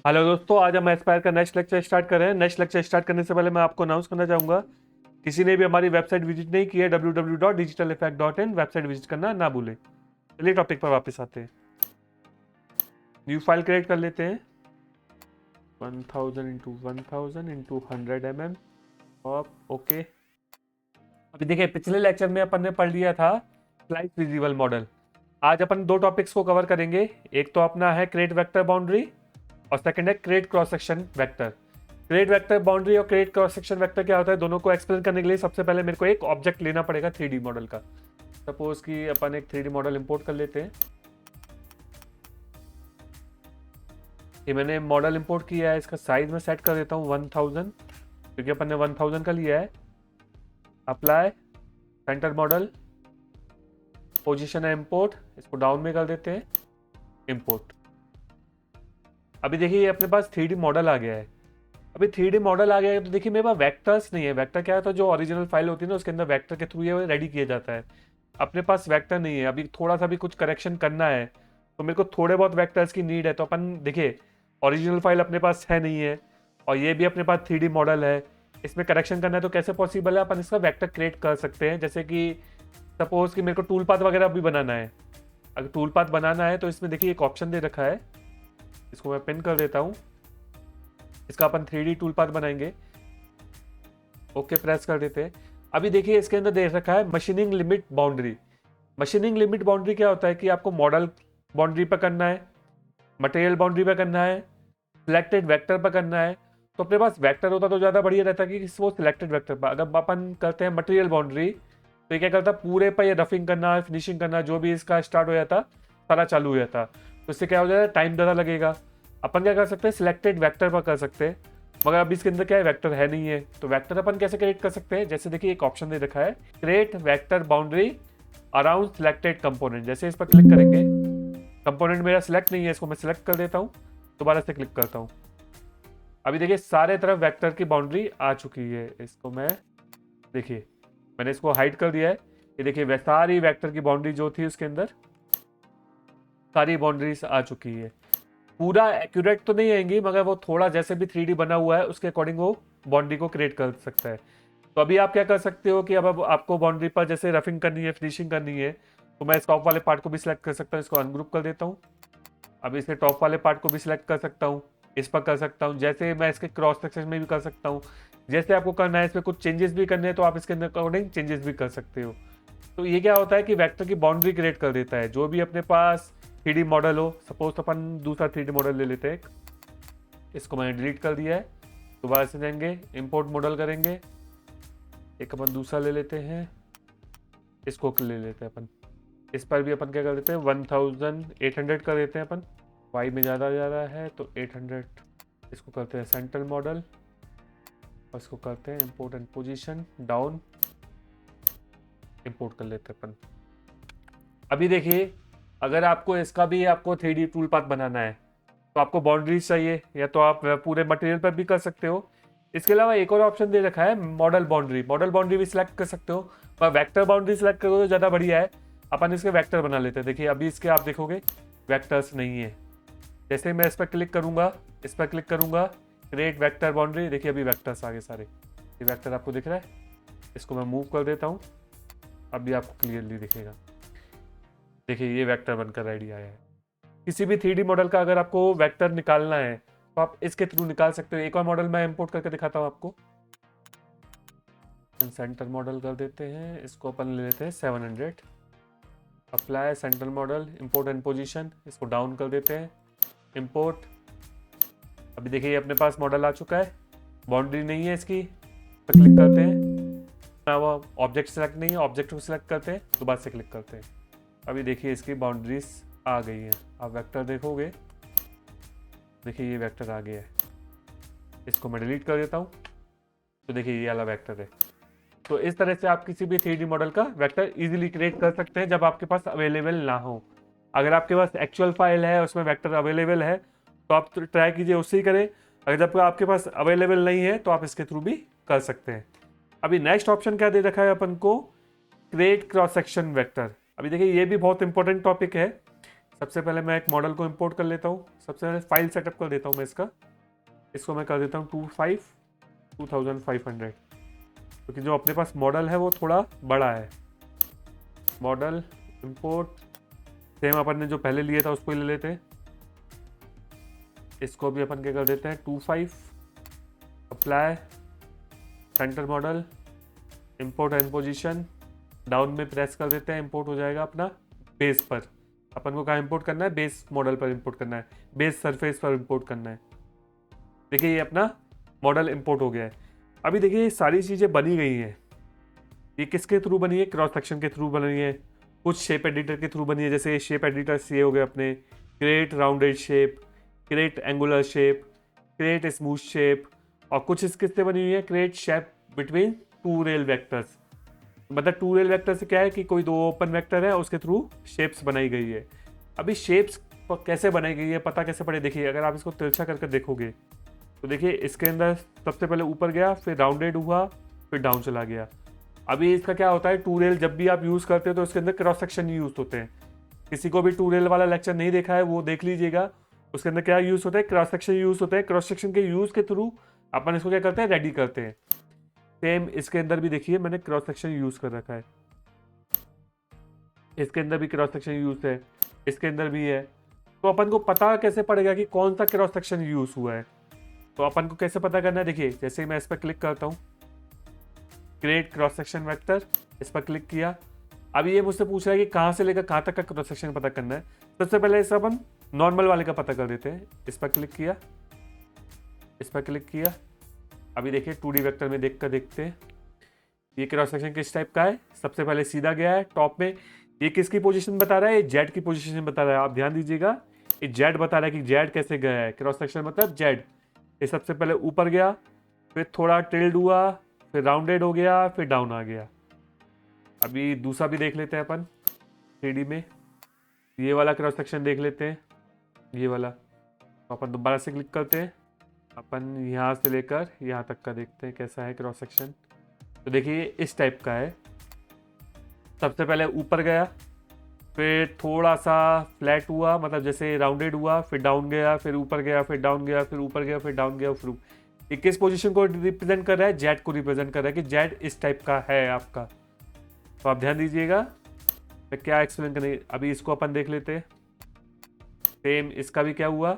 Hello दोस्तों, आज हम एस्पायर का नेक्स्ट लेक्चर स्टार्ट कर रहे हैं। नेक्स्ट लेक्चर स्टार्ट करने से पहले मैं आपको अनाउंस करना चाहूँगा, किसी ने भी हमारी वेबसाइट विजिट नहीं की है www.digitaleffect.in, वेबसाइट विजिट करना ना भूलें। चलिए टॉपिक पर वापस आते हैं। न्यू फाइल क्रिएट कर लेते हैं। 1000 इंटू 1000 इंटू 100 mm और ओके। अभी देखिए, पिछले लेक्चर में अपन ने पढ़ लिया था स्लाइस विजिबल मॉडल। आज अपन दो टॉपिक्स को कवर करेंगे। एक तो अपना है क्रिएट वेक्टर बाउंड्री और सेकंड है create cross section vector. Create vector boundary और क्रिएट क्रॉस सेक्शन वेक्टर क्या होता है, दोनों को एक्सप्लेन करने के लिए सबसे पहले मेरे को एक ऑब्जेक्ट लेना पड़ेगा 3D मॉडल का। सपोज कि अपन एक 3D मॉडल इंपोर्ट कर लेते हैं। ये मैंने मॉडल इंपोर्ट किया है, इसका साइज में सेट कर देता हूँ 1000, क्योंकि अपन ने 1000 का लिया है। अप्लाई, सेंटर मॉडल, पोजीशन है इंपोर्ट, इसको डाउन में कर देते हैं, इंपोर्ट। अभी देखिए ये अपने पास 3D मॉडल आ गया है। अभी 3D मॉडल आ गया है तो देखिए मेरे पास वेक्टर्स नहीं है। वेक्टर क्या है, तो जो ओरिजिनल फाइल होती है ना उसके अंदर वेक्टर के थ्रू ये रेडी किया जाता है। अपने पास वेक्टर नहीं है। अभी थोड़ा सा भी कुछ करेक्शन करना है तो मेरे को थोड़े बहुत वेक्टर्स की नीड है। तो अपन देखिए ओरिजिनल फाइल अपने पास है नहीं है और ये भी अपने पास 3D मॉडल है। इसमें करेक्शन करना है तो कैसे पॉसिबल है, अपन इसका वेक्टर क्रिएट कर सकते हैं। जैसे कि सपोज कि मेरे को टूल पाथ वगैरह भी बनाना है। अगर टूल पाथ बनाना है तो इसमें देखिए एक ऑप्शन दे रखा है, इसको मैं पिन कर देता हूँ। इसका अपन 3D टूल पाथ बनाएंगे। ओके प्रेस कर देते हैं। अभी देखिए इसके अंदर दे रखा है machining limit boundary. Machining limit boundary क्या होता है कि आपको मॉडल बाउंड्री पर करना है, मटेरियल बाउंड्री पर करना है, सिलेक्टेड वेक्टर पर करना है। तो अपने पास वेक्टर होता तो ज़्यादा बढ़िया रहता कि वो सिलेक्टेड वेक्टर पर। अगर अपन करते हैं मटेरियल बाउंड्री तो ये क्या करता, पूरे पर ये रफिंग करना, फिनिशिंग करना, जो भी इसका स्टार्ट हो जाता सारा चालू हो जाता। तो इससे क्या हो जाएगा, टाइम ज़्यादा लगेगा। अपन क्या कर सकते हैं, सिलेक्टेड वेक्टर पर कर सकते हैं। मगर अभी इसके अंदर क्या है, वेक्टर है नहीं है। तो वेक्टर अपन कैसे क्रिएट कर सकते हैं, जैसे देखिए एक ऑप्शन दे रखा है create vector boundary around selected component. जैसे इस पर क्लिक करेंगे, कंपोनेंट मेरा सिलेक्ट नहीं है, इसको मैं सिलेक्ट कर देता हूँ, दोबारा से क्लिक करता हूँ। अभी देखिए सारे तरफ वेक्टर की बाउंड्री आ चुकी है। इसको मैं देखिए मैंने इसको हाइड कर दिया है। ये देखिए सारी वेक्टर की बाउंड्री जो थी उसके अंदर सारी बाउंड्रीज आ चुकी है। पूरा एक्यूरेट तो नहीं आएंगी मगर वो थोड़ा जैसे भी 3D बना हुआ है उसके अकॉर्डिंग वो बाउंड्री को क्रिएट कर सकता है। तो अभी आप क्या कर सकते हो कि अब आपको बाउंड्री पर जैसे रफिंग करनी है, फिनिशिंग करनी है, तो मैं इस टॉप वाले पार्ट को भी सिलेक्ट कर सकता हूँ, इसको अनग्रुप कर देता हूँ। अब इसके टॉप वाले पार्ट को भी सिलेक्ट कर सकता हूँ, इस पर कर सकता हूँ। जैसे मैं इसके क्रॉस सेक्शन में भी कर सकता हूँ। जैसे आपको करना है इसमें कुछ चेंजेस भी करने हैं तो आप इसके अंदर अकॉर्डिंग चेंजेस भी कर सकते हो। तो ये क्या होता है कि वेक्टर की बाउंड्री क्रिएट कर देता है। जो भी अपने पास 3D मॉडल हो, सपोज अपन दूसरा 3D मॉडल ले लेते हैं। इसको मैंने डिलीट कर दिया है, दोबारा से जाएंगे इंपोर्ट मॉडल करेंगे, एक अपन दूसरा ले लेते हैं, इसको ले लेते हैं अपन। इस पर भी अपन क्या कर देते हैं 1800 कर देते हैं अपन। वाई में ज़्यादा है तो 800। इसको करते हैं सेंटर मॉडल और इसको करते हैं import and position down, import कर लेते हैं अपन। अभी देखिए अगर आपको इसका भी आपको 3D टूल पाथ बनाना है तो आपको बाउंड्रीज चाहिए, या तो आप पूरे मटेरियल पर भी कर सकते हो। इसके अलावा एक और ऑप्शन दे रखा है मॉडल बाउंड्री। मॉडल बाउंड्री भी सिलेक्ट कर सकते हो, पर वेक्टर बाउंड्री सिलेक्ट करोगे तो ज़्यादा बढ़िया है। अपन इसके वेक्टर बना लेते हैं। देखिए अभी इसके आप देखोगे वेक्टर्स नहीं है। जैसे मैं इस पर क्लिक करूंगा, इस पर क्लिक करूंगा, क्रिएट वेक्टर बाउंड्री, देखिए अभी वेक्टर्स आगे सारे। ये वेक्टर आपको दिख रहा है, इसको मैं मूव कर देता हूँ, अभी आपको क्लियरली दिखेगा। देखिए ये वेक्टर बनकर रेडी आया है। किसी भी 3D मॉडल का अगर आपको वेक्टर निकालना है तो आप इसके थ्रू निकाल सकते हो। एक और मॉडल मैं इंपोर्ट करके दिखाता हूँ आपको। सेंटर मॉडल कर देते हैं, इसको अपन ले लेते हैं 700। Apply centre model, import and position, इसको डाउन कर देते हैं, इंपोर्ट। अभी देखिए ये अपने पास मॉडल आ चुका है, बाउंड्री नहीं है इसकी, तो क्लिक करते हैं ना, वो ऑब्जेक्ट सेलेक्ट नहीं है, ऑब्जेक्ट को सिलेक्ट करते हैं, दोबारा से क्लिक करते हैं। अभी देखिए इसकी बाउंड्रीज आ गई हैं। आप वेक्टर देखोगे, देखिए ये वेक्टर आ गया है। इसको मैं डिलीट कर देता हूँ, तो देखिए ये वाला वेक्टर है। तो इस तरह से आप किसी भी 3D मॉडल का वेक्टर इजीली क्रिएट कर सकते हैं जब आपके पास अवेलेबल ना हो। अगर आपके पास एक्चुअल फाइल है उसमें वेक्टर अवेलेबल है तो आप ट्राई कीजिए उससे ही करें। अगर जब आपके पास अवेलेबल नहीं है तो आप इसके थ्रू भी कर सकते हैं। अभी नेक्स्ट ऑप्शन क्या दे रखा है अपन को, क्रिएट क्रॉस सेक्शन वेक्टर। अभी देखिए ये भी बहुत इंपॉर्टेंट टॉपिक है। सबसे पहले मैं एक मॉडल को इंपोर्ट कर लेता हूँ। सबसे पहले फाइल सेटअप कर देता हूँ मैं इसको मैं कर देता हूँ 2500, क्योंकि जो अपने पास मॉडल है वो थोड़ा बड़ा है। मॉडल इंपोर्ट, सेम अपन ने जो पहले लिया था उसको ही ले लेते हैं। इसको भी अपन क्या कर देते हैं 25, apply, centre model, import and position, down में प्रेस कर देते हैं, इंपोर्ट हो जाएगा अपना बेस पर। अपन को कहाँ इंपोर्ट करना है? बेस मॉडल पर इंपोर्ट करना है, बेस सरफेस पर इंपोर्ट करना है। देखिए ये अपना मॉडल इंपोर्ट हो गया है। अभी देखिए ये सारी चीज़ें बनी गई हैं। ये किसके थ्रू बनी है? क्रॉस सेक्शन के थ्रू बनी है, कुछ शेप एडिटर के थ्रू बनी है। जैसे शेप एडिटर ये हो गए अपने create rounded shape, create angular shape, create smooth shape, और कुछ इस किससे बनी हुई है? Create shape between two rail vectors. मतलब टू रेल वेक्टर से क्या है कि कोई दो ओपन वेक्टर है उसके थ्रू शेप्स बनाई गई है। अभी शेप्स कैसे बनाई गई है, पता कैसे पड़े? देखिए अगर आप इसको तिरछा करके देखोगे तो देखिए इसके अंदर सबसे पहले ऊपर गया, फिर राउंडेड हुआ, फिर डाउन चला गया। अभी इसका क्या होता है, टू रेल जब भी आप यूज़ करते हो तो इसके अंदर क्रॉस सेक्शन यूज होते हैं। किसी को भी टू रेल वाला लेक्चर नहीं देखा है वो देख लीजिएगा। उसके अंदर क्या यूज़ होता है? क्रॉस सेक्शन यूज़ होता है। क्रॉस सेक्शन के यूज़ के थ्रू अपन इसको क्या करते हैं? रेडी करते हैं। सेम इसके अंदर भी देखिए मैंने क्रॉस सेक्शन यूज़ कर रखा है। इसके अंदर भी क्रॉस सेक्शन यूज़ है, इसके अंदर भी है। तो अपन को पता कैसे पड़ेगा कि कौन सा क्रॉस सेक्शन यूज़ हुआ है? तो अपन को कैसे पता करना है? देखिए जैसे ही मैं इस पर क्लिक करता हूँ, क्रिएट क्रॉस सेक्शन वेक्टर, इस पर क्लिक किया। अब ये मुझसे पूछ रहा है कि कहाँ से लेकर कहाँ तक का क्रॉस सेक्शन पता करना है। सबसे पहले इस अपन नॉर्मल वाले का पता कर देते हैं। इस पर क्लिक किया, इस पर क्लिक किया। अभी देखिए 2D वेक्टर में देख कर देखते हैं ये क्रॉस सेक्शन किस टाइप का है। सबसे पहले सीधा गया है टॉप में। ये किसकी पोजीशन बता रहा है? ये जेड की पोजीशन बता रहा है। आप ध्यान दीजिएगा, ये जेड बता रहा है कि जेड कैसे गया है। क्रॉस सेक्शन मतलब जेड। ये सबसे पहले ऊपर गया, फिर थोड़ा टिल्ड हुआ, फिर राउंडेड हो गया, फिर डाउन आ गया। अभी दूसरा भी देख लेते हैं अपन 3D में। ये वाला क्रॉस सेक्शन देख लेते हैं, ये वाला। तो अपन दोबारा से क्लिक करते हैं, अपन यहाँ से लेकर यहाँ तक का देखते हैं कैसा है क्रॉस सेक्शन। तो देखिए इस टाइप का है। सबसे पहले ऊपर गया, फिर थोड़ा सा फ्लैट हुआ, मतलब जैसे राउंडेड हुआ, फिर डाउन गया, फिर ऊपर गया, फिर डाउन गया, फिर ऊपर गया, फिर डाउन गया। फिर ये किस पोजीशन को रिप्रेजेंट कर रहा है? जेड को रिप्रेजेंट कर रहा है कि जेड इस टाइप का है आपका। तो आप ध्यान दीजिएगा मैं क्या एक्सप्लेन करने। अभी इसको अपन देख लेते हैं। सेम इसका भी क्या हुआ,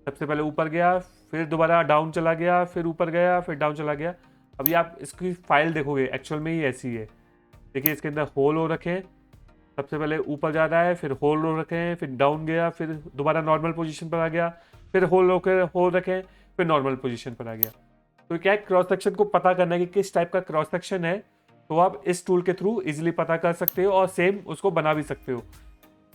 सबसे पहले ऊपर गया, फिर दोबारा डाउन चला गया, फिर ऊपर गया, फिर डाउन चला गया। अभी आप इसकी फाइल देखोगे एक्चुअल में ही ऐसी है। देखिए इसके अंदर होल हो रखे हैं। सबसे पहले ऊपर जा रहा है, फिर होल हो रखे हैं, फिर डाउन गया, फिर दोबारा नॉर्मल पोजीशन पर आ गया, फिर होल रखे हैं, फिर नॉर्मल पोजीशन पर आ गया। तो क्या है, क्रॉस सेक्शन को पता करना है कि किस टाइप का क्रॉस सेक्शन है, तो आप इस टूल के थ्रू इजीली पता कर सकते हो और सेम उसको बना भी सकते हो।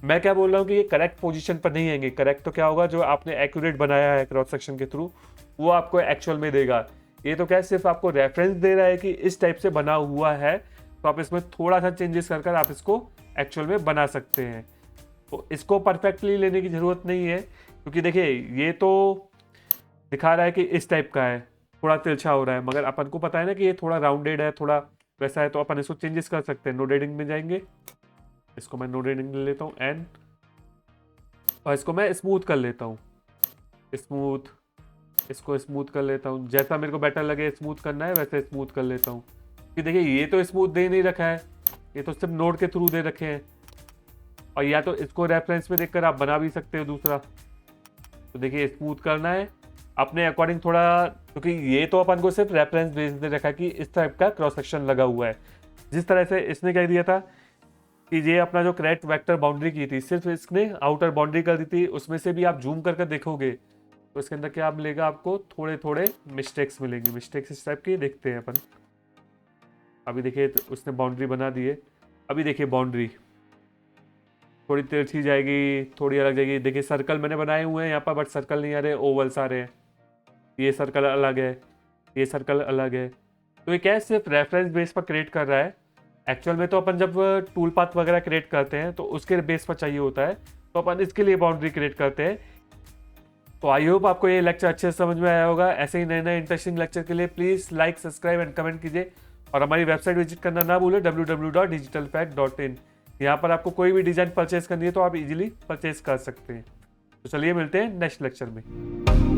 मैं क्या बोल रहा हूँ कि ये करेक्ट पोजीशन पर नहीं आएंगे। करेक्ट तो क्या होगा, जो आपने एक्यूरेट बनाया है क्रॉस सेक्शन के थ्रू वो आपको एक्चुअल में देगा। ये तो क्या है, सिर्फ आपको रेफरेंस दे रहा है कि इस टाइप से बना हुआ है, तो आप इसमें थोड़ा सा चेंजेस कर आप इसको एक्चुअल में बना सकते हैं। तो इसको परफेक्टली लेने की ज़रूरत नहीं है, क्योंकि देखिए ये तो दिखा रहा है कि इस टाइप का है, थोड़ा तिरछा हो रहा है, मगर अपन को पता है ना कि ये थोड़ा राउंडेड है, थोड़ा वैसा है। तो अपन इसको चेंजेस कर सकते हैं। नोड एडिटिंग में जाएंगे, इसको मैं नोड एडिटिंग ले लेता हूँ एंड, और इसको मैं स्मूथ कर लेता हूँ। स्मूथ, इसको स्मूथ कर लेता हूँ। जैसा मेरे को बेटर लगे स्मूथ करना है वैसे स्मूथ कर लेता हूँ। कि देखिए ये तो स्मूथ दे नहीं रखा है, ये तो सिर्फ नोड के थ्रू दे रखे हैं। और या तो इसको रेफरेंस में देखकर आप बना भी सकते हो दूसरा। तो देखिए स्मूथ करना है अपने अकॉर्डिंग थोड़ा, क्योंकि ये तो अपन को सिर्फ रेफरेंस बेस दे रखा कि इस टाइप का क्रॉस सेक्शन लगा हुआ है। जिस तरह से इसने कह दिया था कि ये अपना जो करेक्ट वेक्टर बाउंड्री की थी, सिर्फ इसने आउटर बाउंड्री कर दी थी। उसमें से भी आप जूम करके देखोगे तो इसके अंदर क्या मिलेगा आपको, थोड़े थोड़े मिस्टेक्स मिलेंगे। मिस्टेक्स इस टाइप की देखते हैं अपन। अभी देखिए तो उसने बाउंड्री बना दी है। अभी देखिए बाउंड्री थोड़ी तिरछी जाएगी, थोड़ी अलग जाएगी। देखिए सर्कल मैंने बनाए हुए हैं यहाँ पर, बट सर्कल नहीं आ रहे, ओवल्स आ रहे हैं। ये सर्कल अलग है, ये सर्कल अलग है। तो ये क्या है, सिर्फ रेफरेंस बेस पर क्रिएट कर रहा है। एक्चुअल में तो अपन जब टूल पाथ वगैरह क्रिएट करते हैं तो उसके बेस पर चाहिए होता है, तो अपन इसके लिए बाउंड्री क्रिएट करते हैं। तो आई होप आपको ये लेक्चर अच्छे से समझ में आया होगा। ऐसे ही नए नए इंटरेस्टिंग लेक्चर के लिए please like, subscribe and comment कीजिए, और हमारी वेबसाइट विजिट करना ना भूलें www.digitalfact.in। यहाँ पर आपको कोई भी डिजाइन परचेज करनी है तो आप इजीली परचेज कर सकते हैं। तो चलिए मिलते हैं नेक्स्ट लेक्चर में।